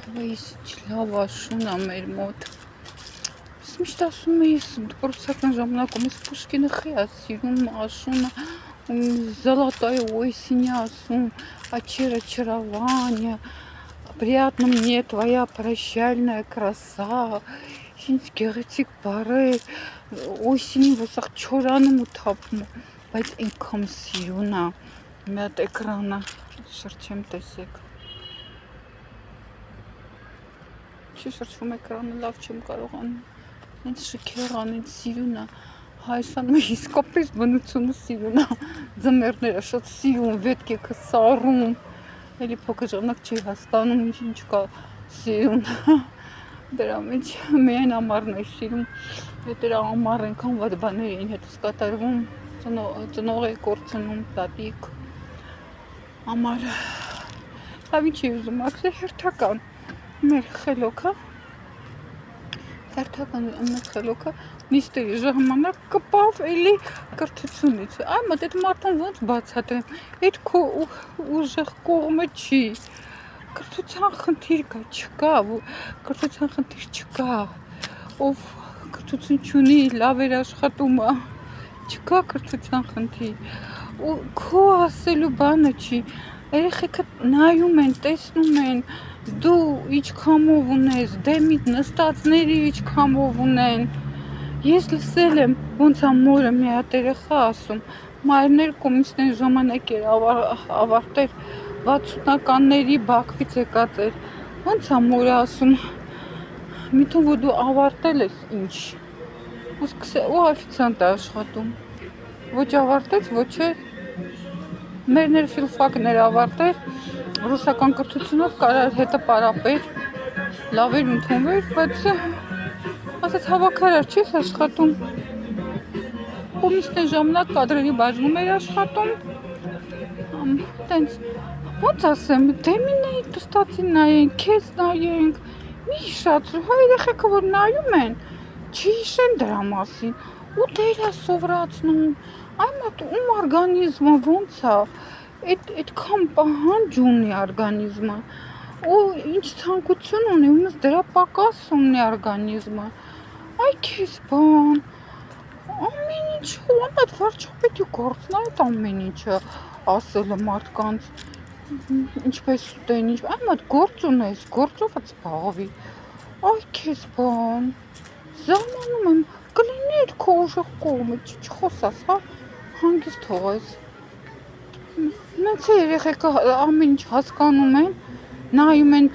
Այս լավ աշուն է մեր մոտ։ Ես միշտ ասում եմ, ես դպրոցական ժամանակում ես Պուշկինը խի է սիրում աշունը, золотая осень ասում, очарование, приятно мне твоя прощальная краса, ինչ գեղեցիկ բառեր, осень ոսախ չորանում ու թափում, բայց ինքան սիրուն է, մի հատ էկրանը շրջեմ տեսեք։ Չի շրջվում էկրանը, լավ չեմ կարողանում, ինձ շքեղան, ինձ սիրուն է, հայսանում իսկապես բնությունը սիրուն է, ձմեռները շատ սիրուն, վետկեքը սառում, էլի փոքր ժամանակ չի հասկանում, ինչ կա սիրուն, դրա մեջ միայն ամառն է սիրում, դրա ամառ ենքան վատ բաներ էին հետս կատարվում, ծնող է կորցնում, տատիկ, ամառը, լավ ինչ է ուզում ասել, հերթական, մեր խելոքը, նիստերի ժամանակ կպավ էլի կրթությունից, այ մոտ այդ մարդան ոնց բացատրեմ, այդ քո ուժեղ կողմը չի, կրթության խնդիր կա, չկա, կրթության խնդիր չկա, ով կրթություն չունի, լավ էր աշխատումը, չկա կրթության խնդիր, ու քո ասելու բանը չի, երեխեքը նայում են, տեսնում են, դու ինչքանով ունես, դեմիդ նստածների ինչքանով ունեն, ես լսել եմ, ոնց է մորը մի հատ երեխա ասում, մայրներ կոմունիստների ժամանակ էր ավարտել 60-ականների Բաքվից եկած էր, ոնց է մորը ասում, միտում որ դու ավարտել ես ինչ, ու օֆիցիանտ է աշխատում, ոչ ավարտեց, ոչ էր, մերներ ֆիլֆակներ ավարտել, ռուսական կրթությունով կարար հետը պարապեր, լավ էր ընդունվեր, բայց ասաց հավաքարար չես աշխատում, կոմունիստների ժամանակ կադրերի բաժնում էր աշխատում, տենց, ոնց ասեմ, դեմին էինք տստացին նայենք, քեզ նայենք, մի հիշացրու, հա երեխեքը որ նայում են, չհիշեն դրա մասին, ու դեր է սովորացնում, այ մոտ ում օրգանիզմը ոնց է, այդքան պահանջ ունի օրգանիզմը, ու ինչ ցանկություն ունի, ումս դրա պակաս ունի օրգանիզմը, այ քեզ բան, ամեն ինչ, այդ վարչապետի գործն է այդ ամեն ինչը ասելը մարդկանց, ինչպես ուտեն, այ մոտ գործ ունես, գործով զբաղվի, այ քեզ բան, զարմանում եմ, կլինի այդ քո ուժեղ կողմը, չխոսաս, հա, հանգիստ թողես, նենց է երեխեքը ամեն ինչ հասկանում են, նայում են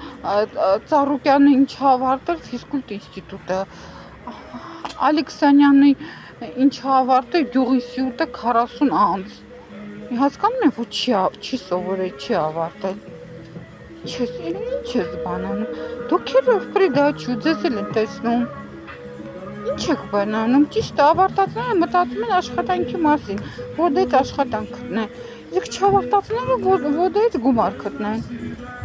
Ծառուկյանը ինչ ավարտել ֆիզկուլտ ինստիտուտը, Ալեքսանյանը ինչ ավարտել գյուղի սյուրտը 40 անց, հասկանում են, որ չի սովորել, չի ավարտել, ինչ ես բանանում, դուք երով պրիդաչու, ձեզ էլ են տեսնում, ինչ եք բանանում, ճիշտ ավարտածները մտածում են աշխատանքի մասին, որ դեць աշխատանք գտնեն, իսկ չավարտածները որ դեць գումար գտնեն,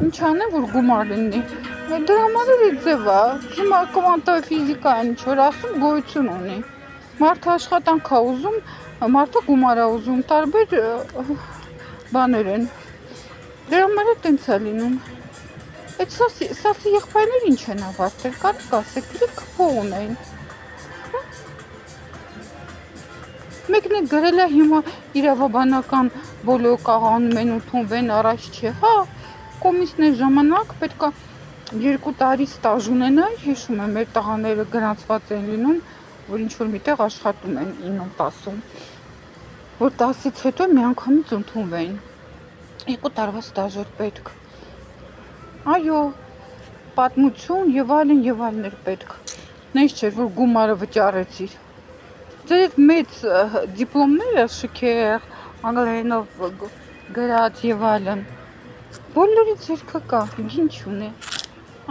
ինչ անեն, որ գումար լինի, դրա համար էլ ձև է, հիմա կվանտովի ֆիզիկան ինչ որ ասում գոյություն ունի, մարդը աշխատանք է ուզում, մարդը գումար է ուզում, տարբեր բաներ են, դրա համար էլ տենց է լինում, այդ սասի եղբայրներ ինչ են ավարտել, կարիք ասեք, լիք փող ունեն, մեկն է գրել է հիմա իրավաբանական բոլոկահանում են ընդունվեն առաջ չէ, հա, կոմունիստների ժամանակ պետք է 2 տարի ստաժ ունենալ, հիշում եմ, մեր տղաները գրանցված են լինում, որ ինչ-որ միտեղ աշխատում են 9-10-ում, որ 10-ից հետո մի անգամից ընդունվեն, 2 տարվա ստաժ էր պետք, այո, պատմություն և այլն էր պետք, նենց չէր, որ գումարը վճարեցիր, ձեր մեծ դիպլոմները շքեղ, անգլերենով գրած և այլն, բոլորի ձեռքը կա, ինչ ունի,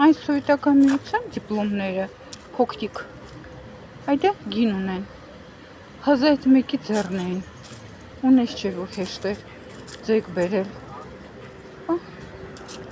այն սովետական միության դիպլոմները, փոքրիկ, այդը գին ունեն, 1001-ի ձեռն էին, ունես չէր, որ հեշտ էր ձեկ բերել,